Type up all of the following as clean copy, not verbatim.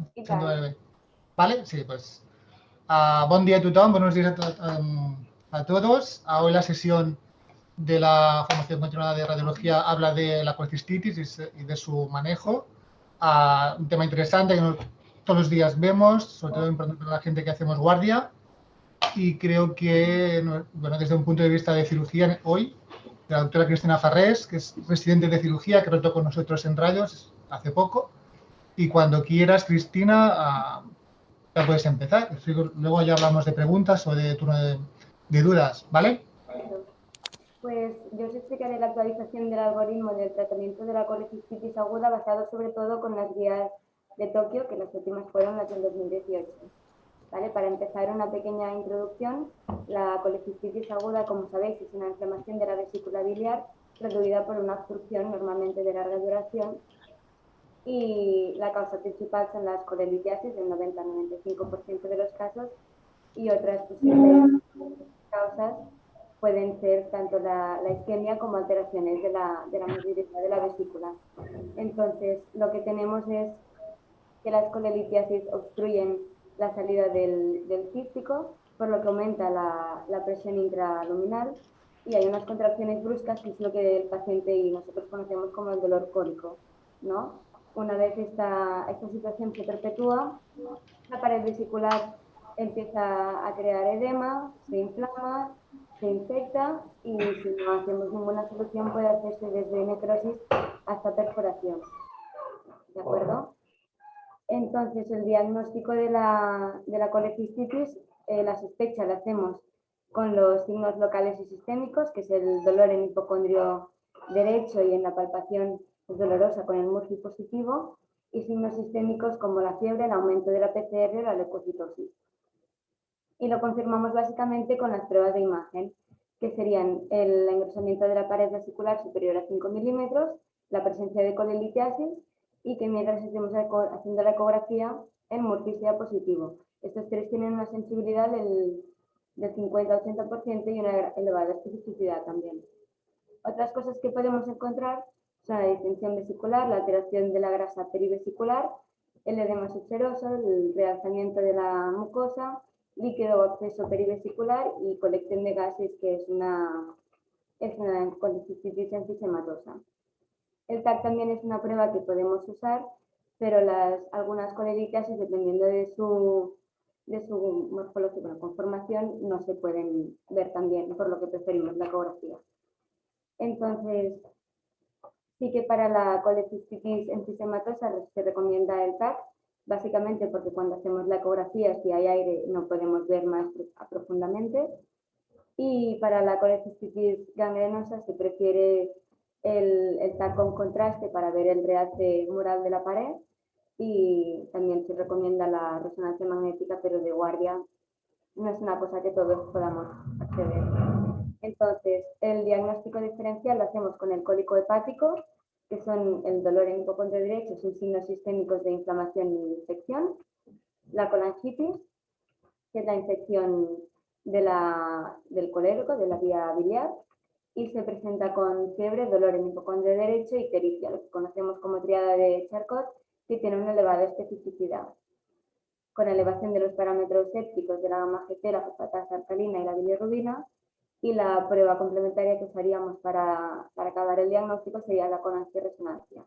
I Sento tant. bé. Vale, sí, pues buen día a tothom, buenos días a todos. Hoy la sesión de la formación continuada de radiología habla de la colecistitis y de su manejo. Un tema interesante que todos los días vemos, sobre todo importante para la gente que hacemos guardia. Y creo que, bueno, desde un punto de vista de cirugía, hoy, la doctora Cristina Farrés, que es residente de cirugía, que rotó con nosotros en Rayos hace poco. Y cuando quieras, Cristina, ya puedes empezar. Luego ya hablamos de preguntas o de turno de dudas, ¿vale? Pues yo os explicaré la actualización del algoritmo del tratamiento de la colecistitis aguda basado sobre todo con las guías de Tokio, que las últimas fueron las del 2018. ¿Vale? Para empezar, una pequeña introducción. La colecistitis aguda, como sabéis, es una inflamación de la vesícula biliar producida por una obstrucción normalmente de larga duración, y la causa principal son las colelitiasis en 90-95% de los casos, y otras posibles causas pueden ser tanto la isquemia como alteraciones de la movilidad de la vesícula. Entonces, lo que tenemos es que las colelitiasis obstruyen la salida del cístico, por lo que aumenta la presión intraluminal y hay unas contracciones bruscas, que es lo que el paciente y nosotros conocemos como el dolor cólico, ¿no? Una vez esta situación se perpetúa, la pared vesicular empieza a crear edema, se inflama, se infecta y si no hacemos ninguna solución puede hacerse desde necrosis hasta perforación. ¿De acuerdo? Entonces, el diagnóstico de la colecistitis, la sospecha la hacemos con los signos locales y sistémicos, que es el dolor en hipocondrio derecho y en la palpación es dolorosa con el MURGI positivo, y signos sistémicos como la fiebre, el aumento de la PCR o la leucocitosis. Y lo confirmamos básicamente con las pruebas de imagen, que serían el engrosamiento de la pared vesicular superior a 5 milímetros, la presencia de colelitiasis y que mientras estemos haciendo la ecografía el MURGI sea positivo. Estos tres tienen una sensibilidad del 50-80% y una elevada especificidad también. Otras cosas que podemos encontrar son la distensión vesicular, la alteración de la grasa perivesicular, el edema subseroso, el realzamiento de la mucosa, líquido o acceso perivesicular y colección de gases, que es una colecistitis enfisematosa. El TAC también es una prueba que podemos usar, pero algunas colelitiasis, dependiendo de su morfología, conformación, no se pueden ver también, por lo que preferimos la ecografía. Entonces, sí que para la colecistitis enfisematosa se recomienda el TAC, básicamente porque cuando hacemos la ecografía, si hay aire, no podemos ver más profundamente. Y para la colecistitis gangrenosa se prefiere el TAC con contraste para ver el realce mural de la pared, y también se recomienda la resonancia magnética, pero de guardia no es una cosa que todos podamos acceder. Entonces, el diagnóstico diferencial lo hacemos con el cólico hepático, que son el dolor en hipocondrio derecho, son signos sistémicos de inflamación y infección, la colangitis, que es la infección del colérico, de la vía biliar, y se presenta con fiebre, dolor en hipocondrio derecho y ictericia, lo que conocemos como triada de Charcot, que tiene una elevada especificidad, con elevación de los parámetros sépticos de la gamma GT, la fosfatasa alcalina y la bilirrubina, y la prueba complementaria que usaríamos para acabar el diagnóstico sería la colangioresonancia.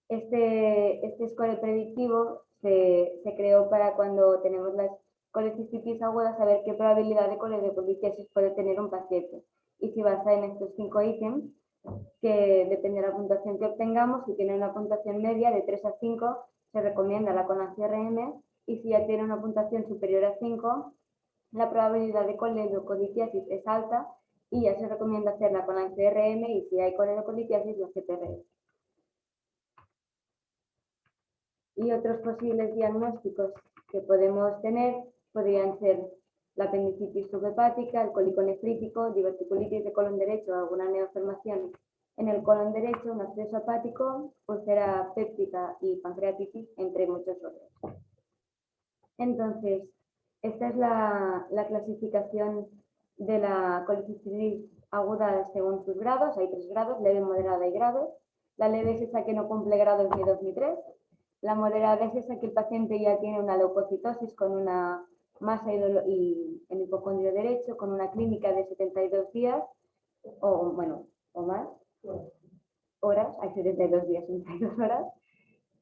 Este score predictivo se creó para cuando tenemos las colecistitis agudas, saber qué probabilidad de colelitiasis puede tener un paciente. Y se basa en estos 5 ítems, que depende de la puntuación que obtengamos. Si tiene una puntuación media de 3 a 5, se recomienda la colangio-RM, y si ya tiene una puntuación superior a 5, la probabilidad de colelitiasis es alta y ya se recomienda hacer la colangio-RM, y si hay colelitiasis, la CPR. Y otros posibles diagnósticos que podemos tener podrían ser la apendicitis subhepática, el cólico nefrítico, diverticulitis de colon derecho, alguna neoformación en el colon derecho, un absceso hepático, úlcera péptica y pancreatitis, entre muchos otros. Entonces, esta es la clasificación de la colecistitis aguda según sus grados. Hay 3 grados: leve, moderada y grave. La leve es esa que no cumple grados ni 2 ni 3. La moderada es esa que el paciente ya tiene una leucocitosis con una masa y el hipocondrio derecho, con una clínica de 72 días, o bueno, o más, horas, hay 72 días, 72 horas,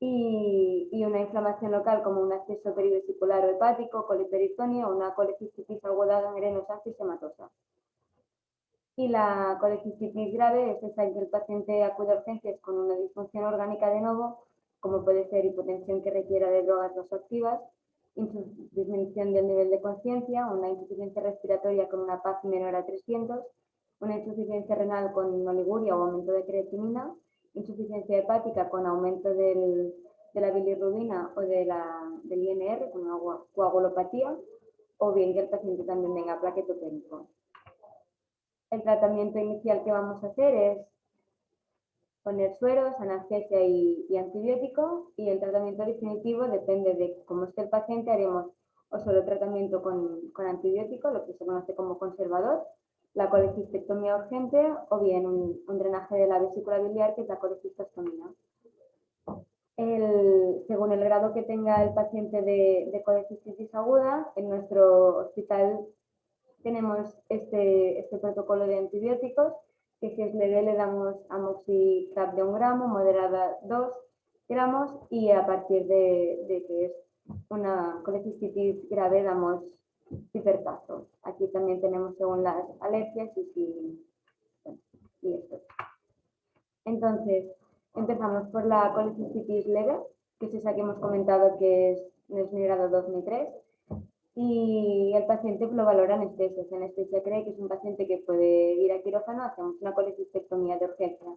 y una inflamación local como un acceso perivesicular o hepático, coliperitonia o una colecistitis aguda gangrenosa fisematosa. Y la colecistitis grave es esa en que el paciente acude a urgencias con una disfunción orgánica de nuevo, como puede ser hipotensión que requiera de drogas vasoactivas, disminución del nivel de conciencia, una insuficiencia respiratoria con una PAF menor a 300, una insuficiencia renal con oliguria o aumento de creatinina, insuficiencia hepática con aumento de la bilirrubina o del INR, con una coagulopatía, o bien que el paciente también tenga plaquetopénico. El tratamiento inicial que vamos a hacer es poner sueros, analgesia y antibiótico, y el tratamiento definitivo depende de cómo esté el paciente. Haremos o solo tratamiento con antibiótico, lo que se conoce como conservador, la colecistectomía urgente o bien un drenaje de la vesícula biliar, que es la colecistostomía. Según el grado que tenga el paciente de colecistitis aguda, en nuestro hospital tenemos este protocolo de antibióticos, que si es leve le damos amoxiclap de 1 gramo, moderada 2 gramos, y a partir de que es una colecistitis grave damos cipertazo. Aquí también tenemos según las alergias y esto. Entonces, empezamos por la colecistitis leve, que es esa que hemos comentado que no es ni grado 2 ni 3. Y el paciente lo valora anestesia. Si anestesia cree que es un paciente que puede ir a quirófano, hacemos una colecistectomía de urgencia.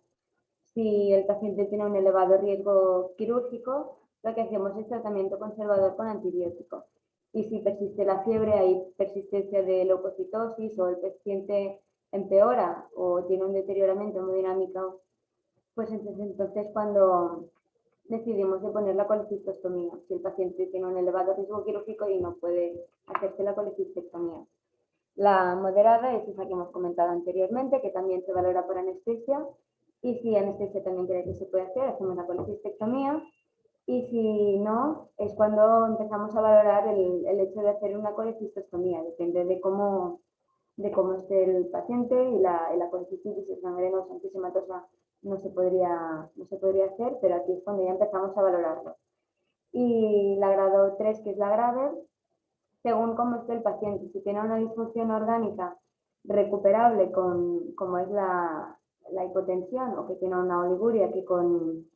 Si el paciente tiene un elevado riesgo quirúrgico, lo que hacemos es tratamiento conservador con antibiótico. Y si persiste la fiebre, hay persistencia de leucocitosis o el paciente empeora o tiene un deterioramiento hemodinámico, pues entonces cuando decidimos de poner la colecistostomía, si el paciente tiene un elevado riesgo quirúrgico y no puede hacerse la colecistectomía. La moderada es esa que hemos comentado anteriormente, que también se valora por anestesia, y si anestesia también cree que se puede hacer, hacemos la colecistectomía, y si no, es cuando empezamos a valorar el hecho de hacer una colecistostomía, depende de cómo esté el paciente, y la colecistitis gangrenosa fisematosa no se podría hacer, pero aquí es cuando ya empezamos a valorarlo. Y la grado 3, que es la grave, según cómo esté el paciente, si tiene una disfunción orgánica recuperable como es la hipotensión, o que tiene una oliguria que con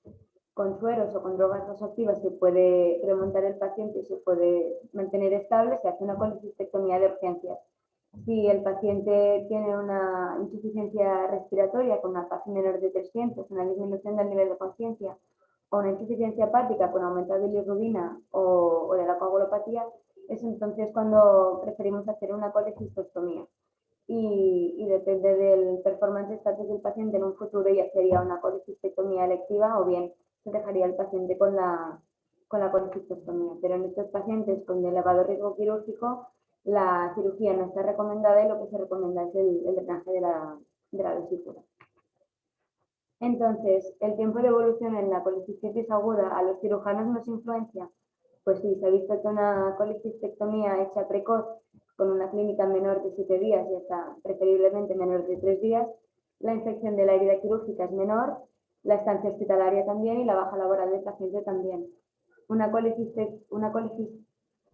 sueros o con drogas vasoactivas se puede remontar el paciente y se puede mantener estable, se hace una colecistectomía de urgencias. Si el paciente tiene una insuficiencia respiratoria con una PAF menor de 300, una disminución del nivel de conciencia, o una insuficiencia hepática con aumento de bilirrubina o de la coagulopatía, es entonces cuando preferimos hacer una colecistostomía. Y depende del performance status del paciente, en un futuro ya sería una colecistectomía electiva, o bien se dejaría el paciente con la colecistostomía. Pero en estos pacientes con elevado riesgo quirúrgico, la cirugía no está recomendada y lo que se recomienda es el drenaje de la vesícula. Entonces, ¿el tiempo de evolución en la colecistitis aguda a los cirujanos nos influencia? Pues sí, se ha visto que una colecistectomía hecha precoz con una clínica menor de 7 días y hasta preferiblemente menor de 3 días, la infección de la herida quirúrgica es menor, la estancia hospitalaria también y la baja laboral del paciente también. Una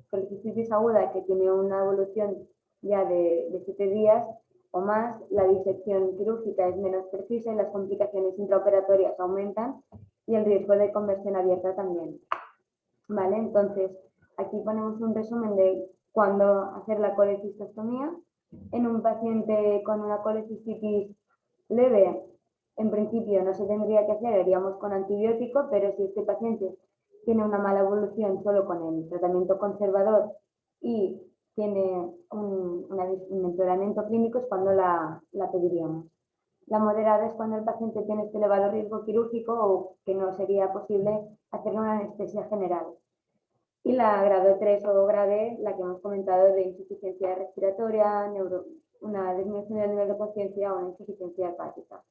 colecistitis aguda que tiene una evolución ya de 7 días o más, la disección quirúrgica es menos precisa y las complicaciones intraoperatorias aumentan y el riesgo de conversión abierta también. ¿Vale? Entonces, aquí ponemos un resumen de cuándo hacer la colecistostomía. En un paciente con una colecistitis leve, en principio no se tendría que hacer, haríamos con antibiótico, pero si este paciente tiene una mala evolución solo con el tratamiento conservador y tiene un empeoramiento clínico, es cuando la pediríamos. La moderada es cuando el paciente tiene este elevado riesgo quirúrgico o que no sería posible hacer una anestesia general. Y la grado 3 o grave, la que hemos comentado, de insuficiencia respiratoria, una disminución del nivel de conciencia o una insuficiencia hepática.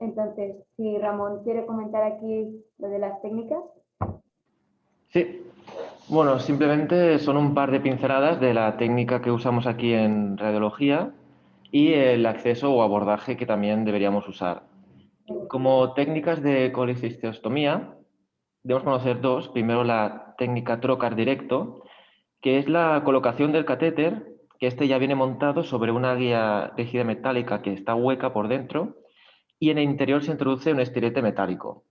Entonces, si Ramón quiere comentar aquí lo de las técnicas. Sí, bueno, simplemente son un par de pinceladas de la técnica que usamos aquí en radiología y el acceso o abordaje que también deberíamos usar. Como técnicas de colecisteostomía, debemos conocer dos. Primero, la técnica trocar directo, que es la colocación del catéter, que este ya viene montado sobre una guía rígida metálica que está hueca por dentro y en el interior se introduce un estilete metálico.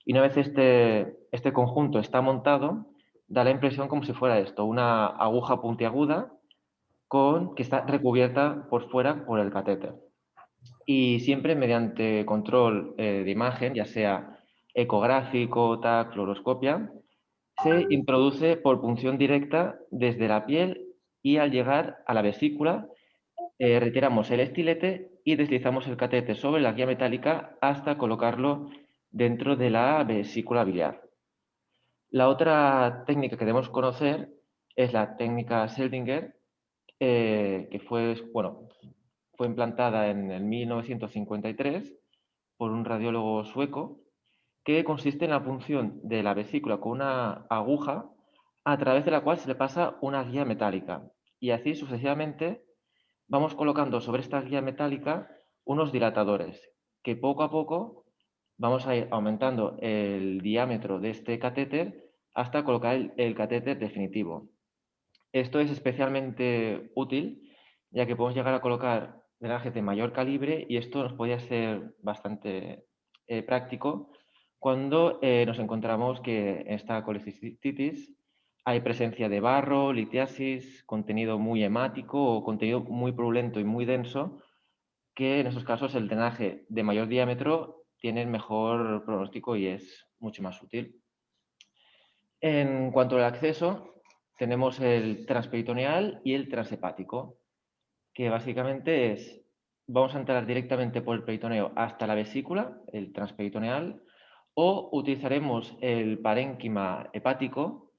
Y una vez este conjunto está montado, da la impresión como si fuera esto, una aguja puntiaguda que está recubierta por fuera por el catéter. Y siempre mediante control de imagen, ya sea ecográfico, TAC, fluoroscopia, se introduce por punción directa desde la piel y al llegar a la vesícula retiramos el estilete y deslizamos el catéter sobre la guía metálica hasta colocarlo dentro de la vesícula biliar. La otra técnica que debemos conocer es la técnica Seldinger, que fue implantada en el 1953 por un radiólogo sueco, que consiste en la punción de la vesícula con una aguja a través de la cual se le pasa una guía metálica. Y así sucesivamente vamos colocando sobre esta guía metálica unos dilatadores, que poco a poco vamos a ir aumentando el diámetro de este catéter hasta colocar el catéter definitivo. Esto es especialmente útil, ya que podemos llegar a colocar drenajes de mayor calibre y esto nos podría ser bastante práctico cuando nos encontramos que en esta colecistitis hay presencia de barro, litiasis, contenido muy hemático o contenido muy purulento y muy denso, que en esos casos el drenaje de mayor diámetro tiene el mejor pronóstico y es mucho más útil. En cuanto al acceso, tenemos el transperitoneal y el transhepático, que básicamente vamos a entrar directamente por el peritoneo hasta la vesícula, el transperitoneal, o utilizaremos el parénquima hepático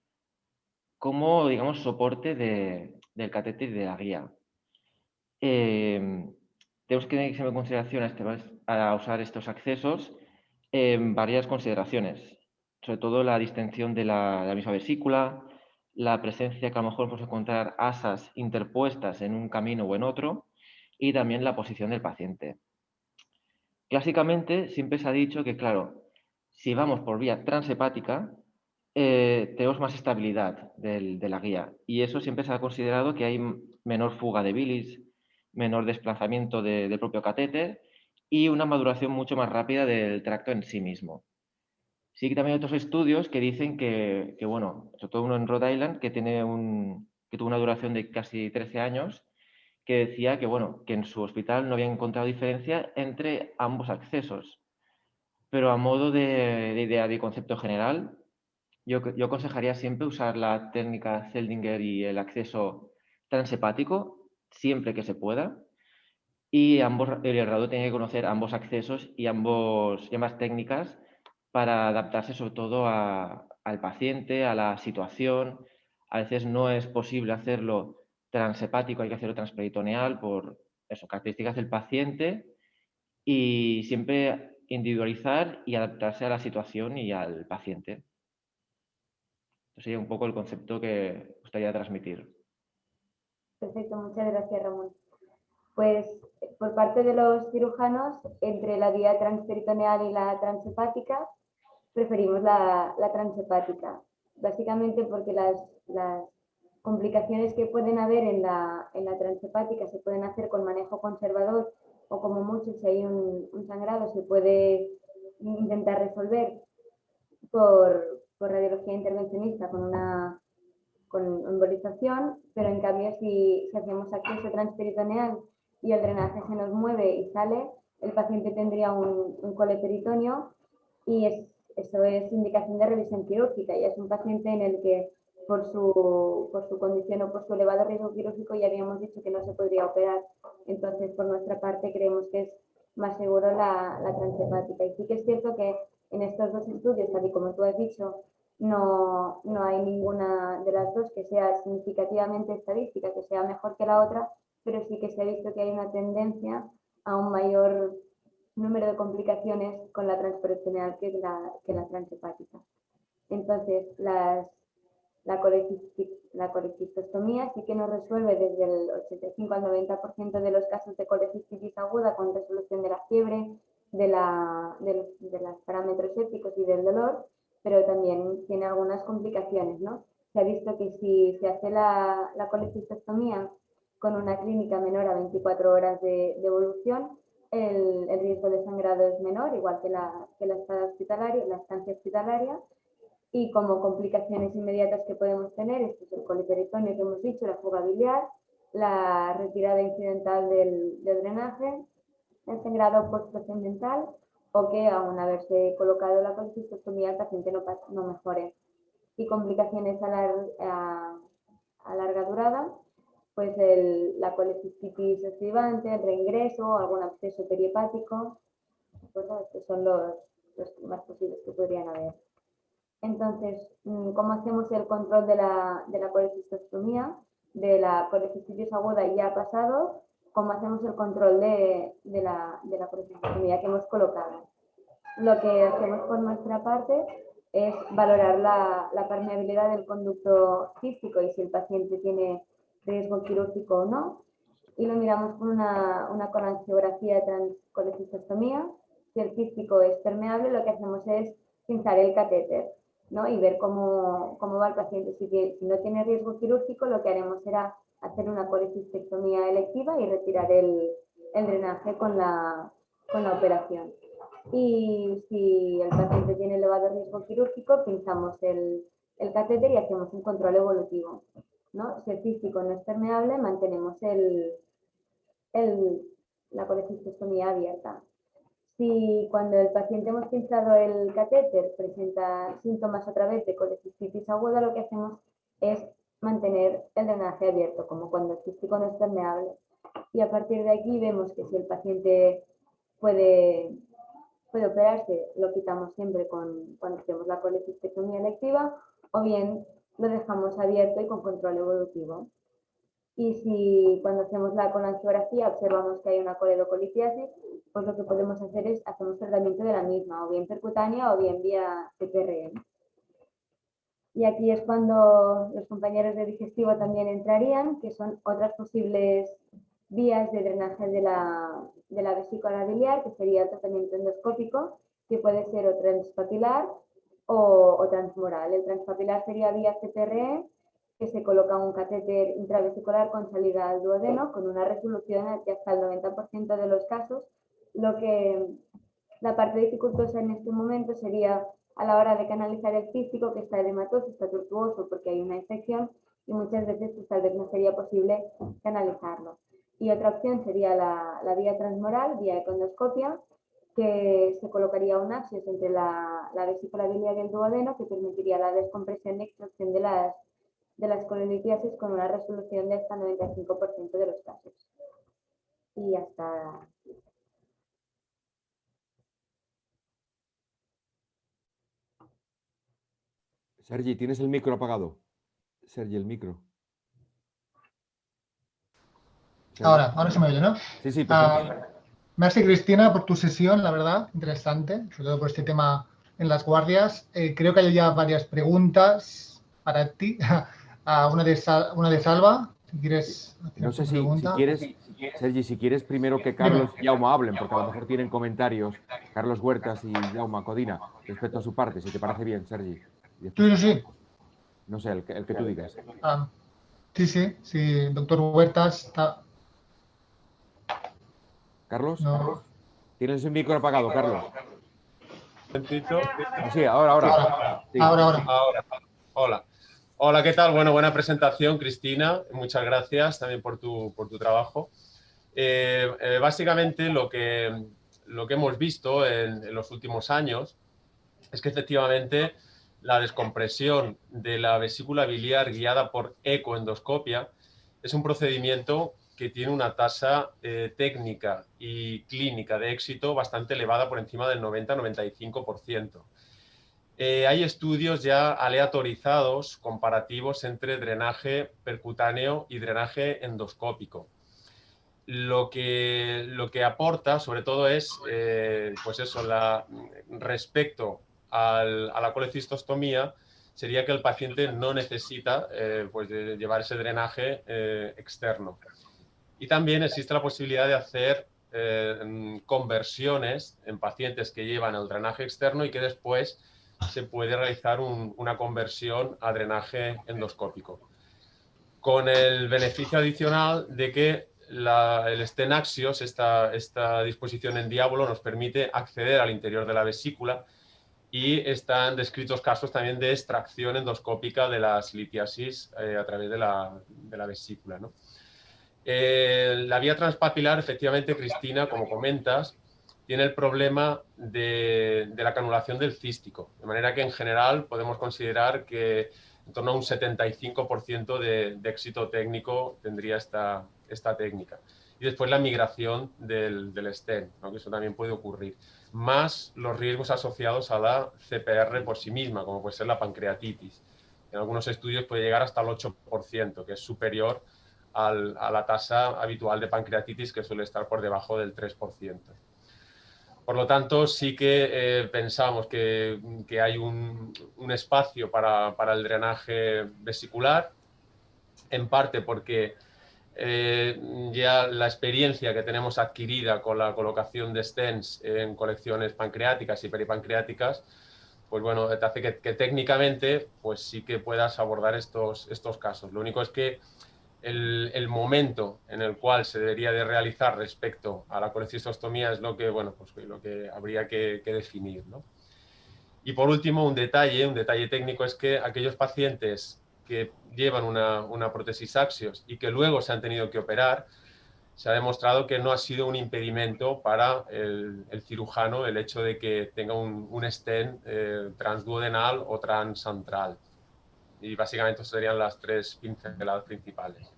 como, digamos, soporte del catéter de la guía. Tenemos que tener en consideración a usar estos accesos varias consideraciones, sobre todo la distensión de la misma vesícula, la presencia que a lo mejor podemos encontrar asas interpuestas en un camino o en otro, y también la posición del paciente. Clásicamente siempre se ha dicho que, claro, si vamos por vía transhepática, tenemos más estabilidad de la guía, y eso siempre se ha considerado que hay menor fuga de bilis, menor desplazamiento del propio catéter y una maduración mucho más rápida del tracto en sí mismo. Sí que también hay otros estudios que dicen bueno, sobre todo uno en Rhode Island, que tuvo una duración de casi 13 años, que decía que, bueno, que en su hospital no habían encontrado diferencia entre ambos accesos. Pero a modo de idea de concepto general, yo aconsejaría siempre usar la técnica Seldinger y el acceso transhepático siempre que se pueda. Y el radiólogo tiene que conocer ambos accesos y ambas técnicas para adaptarse sobre todo al paciente, a la situación. A veces no es posible hacerlo transhepático, hay que hacerlo transperitoneal por eso, características del paciente y siempre individualizar y adaptarse a la situación y al paciente. Ese sería un poco el concepto que gustaría transmitir. Perfecto, muchas gracias, Ramón. Pues por parte de los cirujanos, entre la vía transperitoneal y la transhepática, preferimos la transhepática, básicamente porque las complicaciones que pueden haber en la transhepática se pueden hacer con manejo conservador o como mucho si hay un sangrado se puede intentar resolver por radiología intervencionista con embolización, pero en cambio si hacemos acceso transperitoneal y el drenaje se nos mueve y sale, el paciente tendría un coleperitoneo y eso es indicación de revisión quirúrgica y es un paciente en el que por su condición o por su elevado riesgo quirúrgico ya habíamos dicho que no se podría operar. Entonces, por nuestra parte, creemos que es más seguro la transhepática. Y sí que es cierto que en estos dos estudios, tal y como tú has dicho, no hay ninguna de las dos que sea significativamente estadística, que sea mejor que la otra, pero sí que se ha visto que hay una tendencia a un mayor número de complicaciones con la transperitoneal que la transhepática. Entonces, la colecistostomía sí que nos resuelve desde el 85 al 90% de los casos de colecistitis aguda con resolución de la fiebre, de los parámetros sépticos y del dolor, pero también tiene algunas complicaciones, ¿no? Se ha visto que si se hace la colecistostomía con una clínica menor a 24 horas de evolución, el riesgo de sangrado es menor, igual que la estancia hospitalaria, y como complicaciones inmediatas que podemos tener, esto es el coliperitoneo que hemos dicho, la fuga biliar, la retirada incidental del drenaje, el sangrado posttrascendental, o que aún haberse colocado la colecistostomía el paciente no mejore. Y complicaciones a larga durada, pues la colecistitis estribante, el reingreso, algún absceso perihepático, pues estos son los más posibles que podrían haber. Entonces, ¿cómo hacemos el control de la colecistostomía, de la colecistitis aguda ya pasado? ¿Cómo hacemos el control de la colecistostomía que hemos colocado? Lo que hacemos por nuestra parte es valorar la permeabilidad del conducto cístico y si el paciente tiene riesgo quirúrgico o no, y lo miramos con una colangiografía de transcolecistostomía. Si el cístico es permeable, lo que hacemos es pinzar el catéter, ¿no? Y ver cómo va el paciente. Si no tiene riesgo quirúrgico, lo que haremos será hacer una colecistectomía electiva y retirar el drenaje con la operación. Y si el paciente tiene elevado riesgo quirúrgico, pinzamos el catéter y hacemos un control evolutivo, ¿no? Si el cístico no es permeable, mantenemos la colecistostomía abierta. Si cuando el paciente hemos pinchado el catéter presenta síntomas otra vez de colecistitis aguda, lo que hacemos es mantener el drenaje abierto, como cuando el cístico no es permeable. Y a partir de aquí vemos que si el paciente puede operarse, lo quitamos siempre cuando hacemos la colecistectomía electiva, o bien lo dejamos abierto y con control evolutivo. Y si cuando hacemos la colangiografía observamos que hay una coledocolitiasis, pues lo que podemos hacer es hacer un tratamiento de la misma, o bien percutánea o bien vía CPRM. Y aquí es cuando los compañeros de digestivo también entrarían, que son otras posibles vías de drenaje de la vesícula biliar, que sería el tratamiento endoscópico, que puede ser o transpapilar o transmural. El transpapilar sería vía CPRE, que se coloca un catéter intravesicular con salida al duodeno, con una resolución de hasta el 90% de los casos. La parte dificultosa en este momento sería a la hora de canalizar el cístico, que está edematoso, está tortuoso porque hay una infección, y muchas veces pues, tal vez no sería posible canalizarlo. Y otra opción sería la vía transmural, vía econdoscopia, que se colocaría un axis entre la vesícula biliar y el duodeno, que permitiría la descompresión y extracción de las colelitiasis con una resolución de hasta 95% de los casos. Y hasta... Sergi, tienes el micro apagado. Sergi, el micro. Sergi. Ahora se me oye, ¿no? Sí, sí, perfecto. Merci, Cristina, por tu sesión, la verdad, interesante, sobre todo por este tema en las guardias. Creo que hay ya varias preguntas para ti. Una de Salva, si quieres hacer No sé tu si pregunta. quieres, Sergi, si quieres primero que Carlos y Jaume hablen, porque a lo mejor tienen comentarios, Carlos Huertas y Jaume Codina, respecto a su parte, si te parece bien, Sergi. Sí. No sé, el que tú digas. Sí, doctor Huertas está... ¿Carlos? No. Tienes el micro apagado, Carlos. Un momentito. Sí, ahora. Sí. Ahora. Hola, ¿qué tal? Bueno, buena presentación, Cristina. Muchas gracias también por tu trabajo. Básicamente lo que hemos visto en los últimos años es que efectivamente la descompresión de la vesícula biliar guiada por ecoendoscopia es un procedimiento que tiene una tasa técnica y clínica de éxito bastante elevada, por encima del 90-95%. Hay estudios ya aleatorizados comparativos entre drenaje percutáneo y drenaje endoscópico. Lo que aporta, sobre todo, es pues eso, respecto a la colecistostomía sería que el paciente no necesita pues de llevar ese drenaje externo. Y también existe la posibilidad de hacer conversiones en pacientes que llevan el drenaje externo y que después se puede realizar una conversión a drenaje endoscópico, con el beneficio adicional de que el stent Axios, esta disposición en diábolo, nos permite acceder al interior de la vesícula, y están descritos casos también de extracción endoscópica de las litiasis a través de la vesícula, ¿no? La vía transpapilar, efectivamente, Cristina, como comentas, tiene el problema de la canulación del cístico, de manera que en general podemos considerar que en torno a un 75% de éxito técnico tendría esta técnica. Y después la migración del stent, ¿no? Que eso también puede ocurrir, más los riesgos asociados a la CPR por sí misma, como puede ser la pancreatitis. En algunos estudios puede llegar hasta el 8%, que es superior a la tasa habitual de pancreatitis, que suele estar por debajo del 3%. Por lo tanto, sí que pensamos que hay un espacio para el drenaje vesicular, en parte porque ya la experiencia que tenemos adquirida con la colocación de stents en colecciones pancreáticas y peripancreáticas, pues bueno, te hace que técnicamente pues sí que puedas abordar estos casos. Lo único es que el momento en el cual se debería de realizar respecto a la colecistostomía es lo que, bueno, pues lo que habría que definir, ¿no? Y por último, un detalle técnico es que aquellos pacientes que llevan una prótesis Axios y que luego se han tenido que operar, se ha demostrado que no ha sido un impedimento para el cirujano el hecho de que tenga un stent transduodenal o transantral. Y básicamente serían las tres pinceladas principales.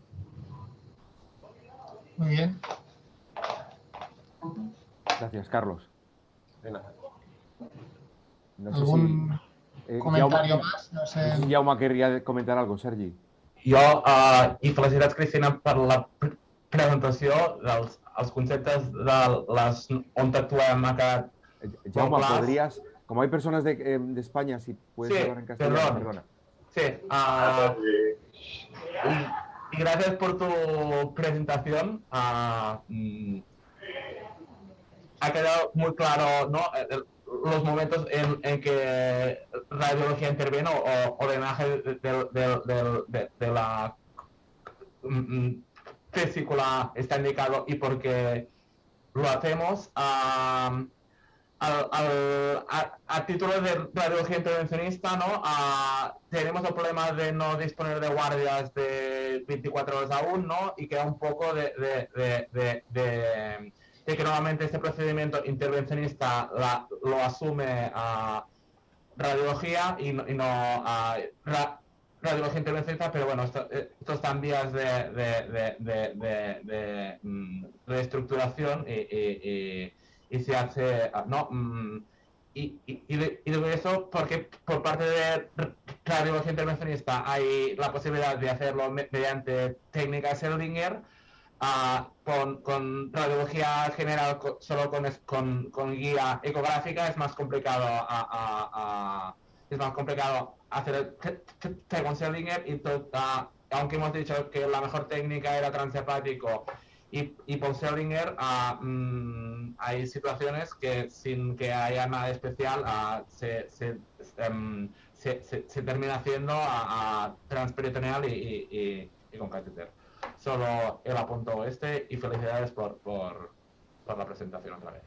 Muy bien. Gracias, Carlos. De nada. No sé ¿Algún si, comentario más? No sé. No sé si Jaume querría comentar algo, Sergi. Jo, i felicitats, Cristina, per la presentació els conceptes de les on actuem ha quedat Jaume, molt clars. podrías, como hay personas de España, si puedes Sí, hablar en castellano, perdón. perdona. Sí, y gracias por tu presentación. Ha quedado muy claro, ¿no? Los momentos en que radiología interviene o drenaje de la vesícula está indicado y por qué lo hacemos. A título de radiología intervencionista, ¿no? Tenemos el problema de no disponer de guardias de 24 horas aún, ¿no? Y queda un poco de que normalmente este procedimiento intervencionista lo asume radiología y no radiología intervencionista, pero bueno, esto están vías de reestructuración y se hace, ¿no? Y de eso, porque por parte de radiología intervencionista hay la posibilidad de hacerlo mediante técnica Seldinger, con radiología general solo con guía ecográfica es más complicado hacer el con Seldinger y aunque hemos dicho que la mejor técnica era transhepático y por Seldinger, hay situaciones que sin que haya nada especial se termina haciendo transperitoneal y con catéter. Solo el apunto y felicidades por la presentación otra vez.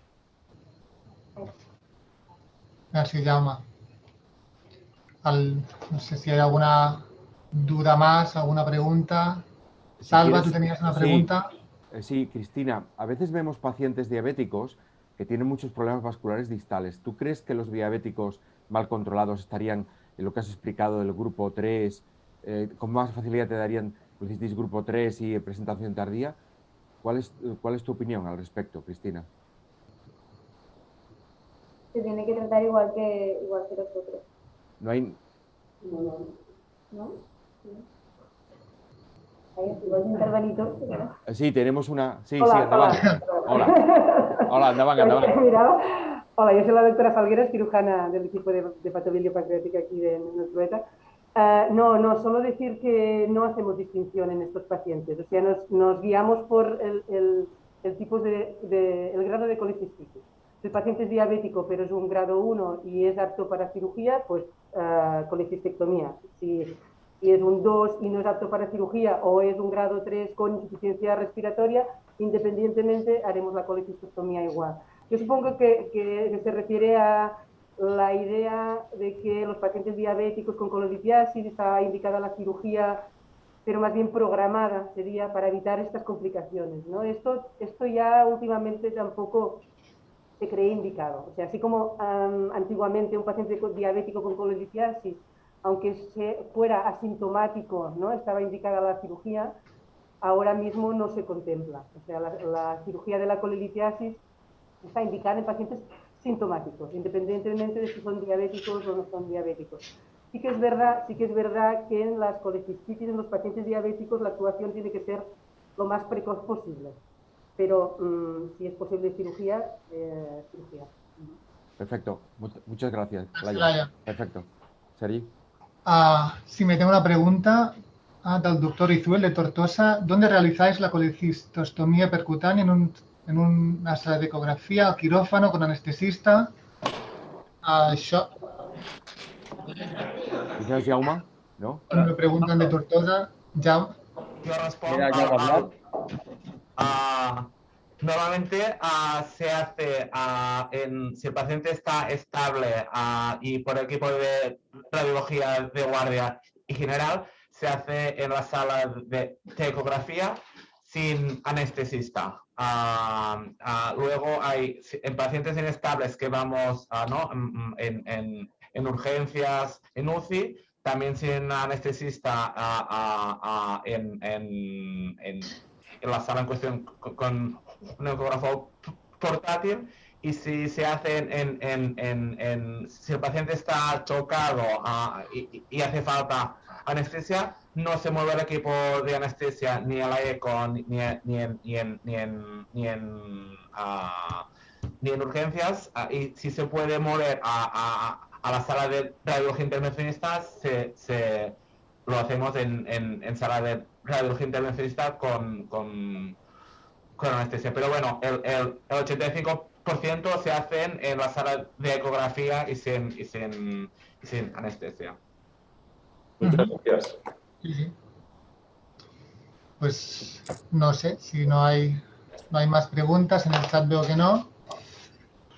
Gracias, Jaume. No sé si hay alguna duda más, alguna pregunta. Salva, ¿tú tenías una pregunta? Sí, Cristina, a veces vemos pacientes diabéticos que tienen muchos problemas vasculares distales. ¿Tú crees que los diabéticos mal controlados estarían, en lo que has explicado, del grupo 3, con más facilidad te darían colecistitis grupo 3 y presentación tardía? ¿Cuál es tu opinión al respecto, Cristina? Se tiene que tratar igual que los otros. No hay... ¿No? ¿Puedes intervenir tú? Sí, tenemos una... Sí, Hola, sí, endavant. hola. Hola, endavant. Mira, Hola, yo soy la doctora Falgueras, cirujana del equipo de patología pancreática aquí de nuestro ETA. Solo decir que no hacemos distinción en estos pacientes, o sea, nos guiamos por el tipo el grado de colecistitis. Si el paciente es diabético, pero es un grado 1 y es apto para cirugía, pues colecistectomía. Si es un 2 y no es apto para cirugía, o es un grado 3 con insuficiencia respiratoria, independientemente haremos la colecistectomía igual. Yo supongo que se refiere a la idea de que los pacientes diabéticos con colelitiasis está indicada la cirugía, pero más bien programada sería para evitar estas complicaciones, ¿no? Esto ya últimamente tampoco se cree indicado. O sea, así como antiguamente un paciente diabético con colelitiasis, aunque fuera asintomático, ¿no?, estaba indicada la cirugía, ahora mismo no se contempla. O sea, la cirugía de la colelitiasis está indicada en pacientes sintomáticos, independientemente de si son diabéticos o no son diabéticos. Sí que es verdad que en las colecistitis en los pacientes diabéticos la actuación tiene que ser lo más precoz posible, pero si es posible cirugía, cirugía. Perfecto, muchas gracias. Laia. Perfecto. Sergi. Sí, me tengo una pregunta del doctor Izuel de Tortosa. ¿Dónde realizáis la colecistostomía percutánea? ¿En una sala de ecografía, al quirófano, con anestesista? Quizás Jaume, ¿no? Me preguntan de Tortosa. Ya. Yo respondo Mira, ya hablar. normalmente se hace si el paciente está estable y por el equipo de radiología de guardia y general, se hace en la sala de ecografía sin anestesista. Luego hay en pacientes inestables que vamos en urgencias, en UCI, también sin anestesista en la sala en cuestión con un ecógrafo portátil, y si se hace si el paciente está chocado y hace falta anestesia, no se mueve el equipo de anestesia ni a la eco ni en urgencias, y si se puede mover a la sala de radiología intervencionista, lo hacemos en sala de radiología intervencionista con anestesia. Pero bueno, el 85% se hacen en la sala de ecografía y sin anestesia. Muchas gracias. Sí. Pues no sé, si no hay más preguntas, en el chat veo que no.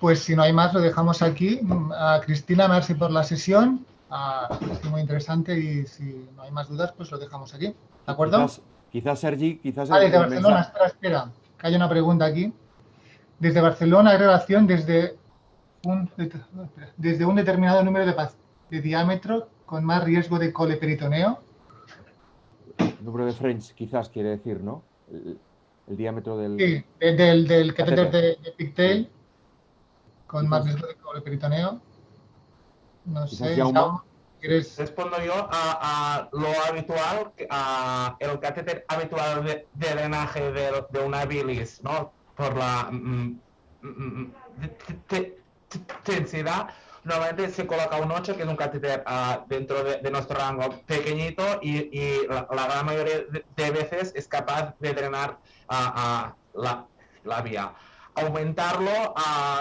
Pues si no hay más, lo dejamos aquí. Cristina, merci por la sesión. Es muy interesante, y si no hay más dudas, pues lo dejamos aquí. ¿De acuerdo? Quizás Sergi, desde Barcelona, espera, que hay una pregunta aquí. Desde Barcelona hay relación desde un determinado número de diámetro con más riesgo de coleperitoneo. El número de French, quizás quiere decir, ¿no? El diámetro del... Sí, del catéter de Pigtail, Sí. con más riesgo de coleperitoneo. No sé, Jaume, ¿quieres? Respondo yo a lo habitual, el catéter habitual de drenaje de una bilis, ¿no? Por la densidad, normalmente se coloca un 8, que es un catéter dentro de nuestro rango pequeñito, y la gran mayoría de veces es capaz de drenar la vía. Aumentarlo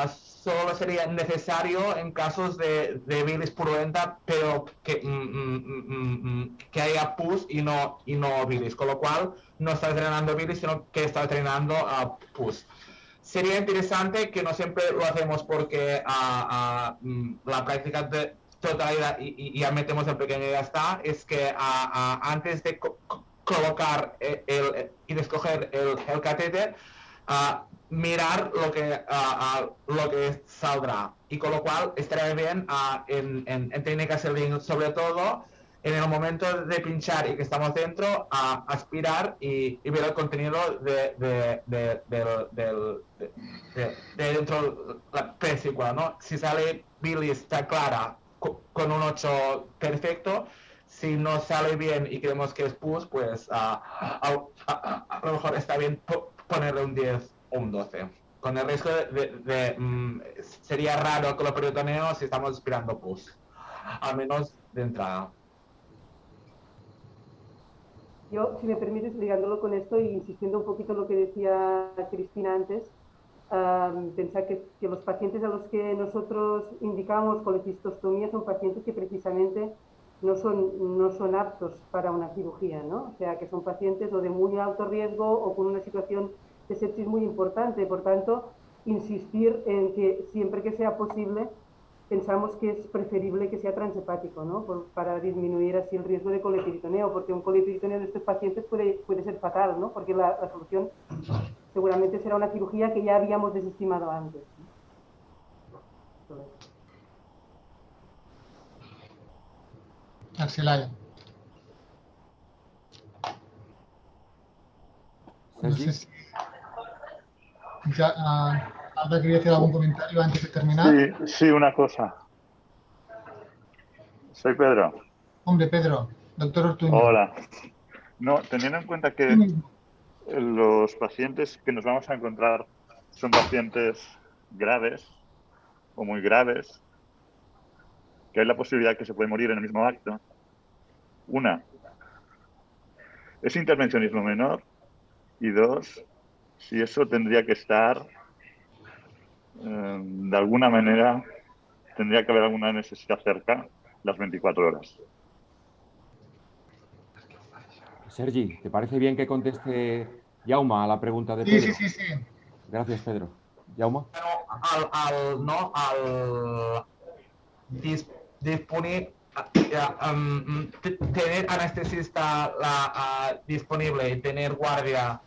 solo sería necesario en casos de bilis purulenta, pero que haya pus y no bilis, con lo cual no estás drenando bilis, sino que estás drenando pus. Sería interesante, que no siempre lo hacemos porque la práctica de totalidad, y ya metemos el pequeño y ya está, es que antes de colocar y de escoger el catéter, mirar lo que saldrá, y con lo cual estaría bien en técnicas Selling, sobre todo en el momento de pinchar y que estamos dentro, aspirar y ver el contenido de dentro de la vesícula, ¿no? Si sale bilis está clara con un 8, perfecto. Si no sale bien y creemos que es pus, pues a lo mejor está bien ponerle un 10 o un 12. con el riesgo sería raro que lo peritoneo si estamos aspirando pus, al menos de entrada. Yo, si me permites, ligándolo con esto y insistiendo un poquito en lo que decía Cristina antes, pensar que los pacientes a los que nosotros indicamos colecistostomía son pacientes que precisamente no son aptos para una cirugía, ¿no? O sea, que son pacientes o de muy alto riesgo o con una situación de sepsis muy importante. Por tanto, insistir en que siempre que sea posible, pensamos que es preferible que sea transhepático, ¿no? Para disminuir así el riesgo de coliperitoneo, porque un coliperitoneo de estos pacientes puede ser fatal, ¿no? Porque la solución seguramente será una cirugía que ya habíamos desestimado antes. Arcelaya. No sé si ya, Alba quería hacer algún comentario antes de terminar. Sí, una cosa. Soy Pedro. Hombre, Pedro, doctor Ortuño. Hola. No, teniendo en cuenta que los pacientes que nos vamos a encontrar son pacientes graves o muy graves, que hay la posibilidad que se puede morir en el mismo acto. Una, ¿es intervencionismo menor? Y dos, si eso tendría que estar, de alguna manera, tendría que haber alguna necesidad cerca las 24 horas. Sergi, ¿te parece bien que conteste Jauma a la pregunta de Pedro? Sí. Gracias, Pedro. Jauma. Al disponer, tener anestesista disponible y tener guardia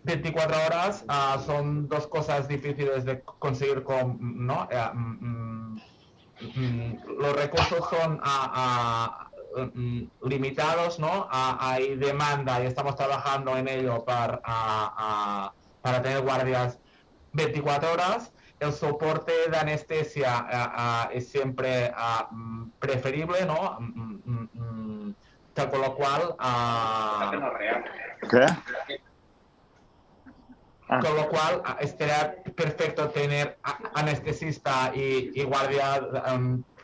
24 horas son dos cosas difíciles de conseguir ¿no? Los recursos son limitados, ¿no? Hay demanda y estamos trabajando en ello para tener guardias 24 horas. El soporte de anestesia es siempre preferible, ¿no? Con lo cual... ¿Qué? Con lo cual, estaría perfecto tener anestesista y guardia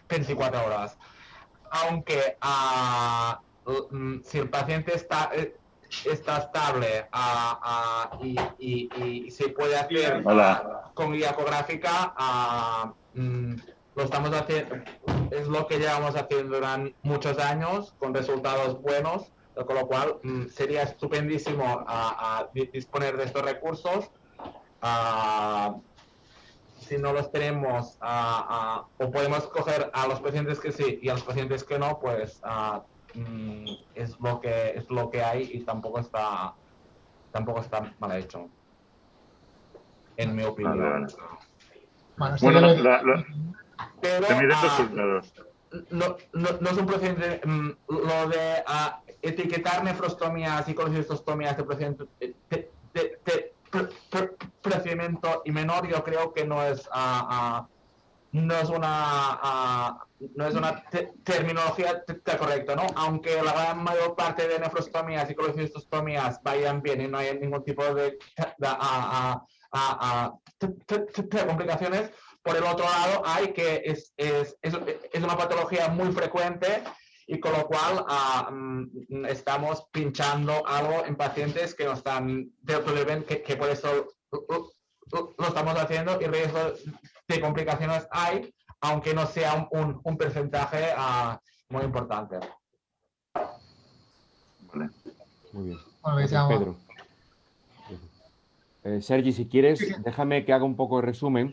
24 horas. Aunque si el paciente está estable y se puede hacer con guía ecográfica, lo estamos haciendo, es lo que llevamos haciendo durante muchos años con resultados buenos. Con lo cual sería estupendísimo disponer de estos recursos. Si no los tenemos o podemos coger a los pacientes que sí y a los pacientes que no, pues es lo que hay y tampoco está mal hecho, en mi opinión. Bueno, pero se miden resultados. No es un procedimiento, lo de etiquetar nefrostomías y colecistostomías de procedimiento y menor, yo creo que no es una terminología correcta, ¿no? Aunque la gran mayor parte de nefrostomías y colecistostomías vayan bien y no hay ningún tipo de complicaciones. Por el otro lado, hay que es una patología muy frecuente y con lo cual estamos pinchando algo en pacientes que no están de bien, que por eso lo estamos haciendo y riesgo de complicaciones hay, aunque no sea un porcentaje muy importante. Vale. Muy bien. Gracias, Pedro. Sergi, si quieres, déjame que haga un poco de resumen.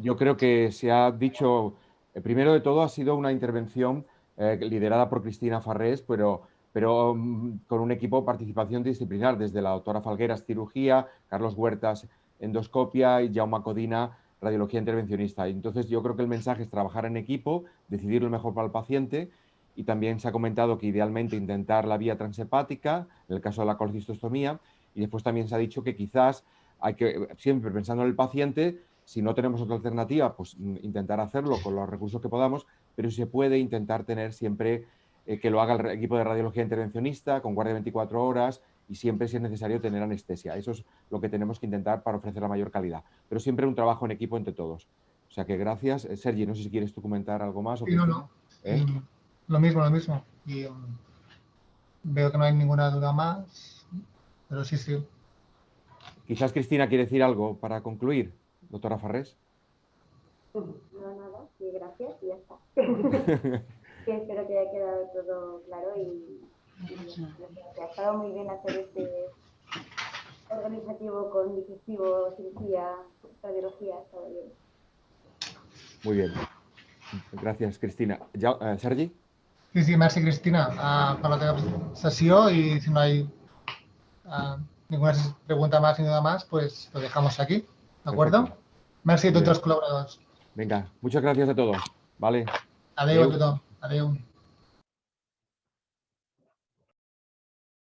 Yo creo que se ha dicho, primero de todo, ha sido una intervención liderada por Cristina Farrés, pero con un equipo de participación disciplinar, desde la doctora Falgueras, cirugía, Carlos Huertas, endoscopia y Jaume Codina, radiología intervencionista. Entonces, yo creo que el mensaje es trabajar en equipo, decidir lo mejor para el paciente, y también se ha comentado que idealmente intentar la vía transhepática, en el caso de la colecistostomía, y después también se ha dicho que quizás hay que, siempre pensando en el paciente, si no tenemos otra alternativa, pues intentar hacerlo con los recursos que podamos, pero si se puede intentar tener siempre que lo haga el equipo de radiología intervencionista con guardia 24 horas y siempre, si es necesario, tener anestesia. Eso es lo que tenemos que intentar para ofrecer la mayor calidad. Pero siempre un trabajo en equipo entre todos. O sea que gracias. Sergi, no sé si quieres tú comentar algo más. Sí, no. Lo mismo. Y veo que no hay ninguna duda más, pero sí. Quizás Cristina quiere decir algo para concluir, doctora Farrés. No, nada, sí, gracias y ya está. Que espero que haya quedado todo claro y ha estado muy bien hacer este organizativo con digestivo, cirugía, radiología, ha estado bien. Muy bien. Gràcies, Cristina. Sergi? Sí, merci, Cristina, per la teva sessió i si no hay ninguna pregunta más ni nada más, pues lo dejamos aquí, ¿de acuerdo? Perfecto. Merci a tots els col·laboradors. Venga, muchas gracias a todos. Vale. Adéu a tothom. Adéu.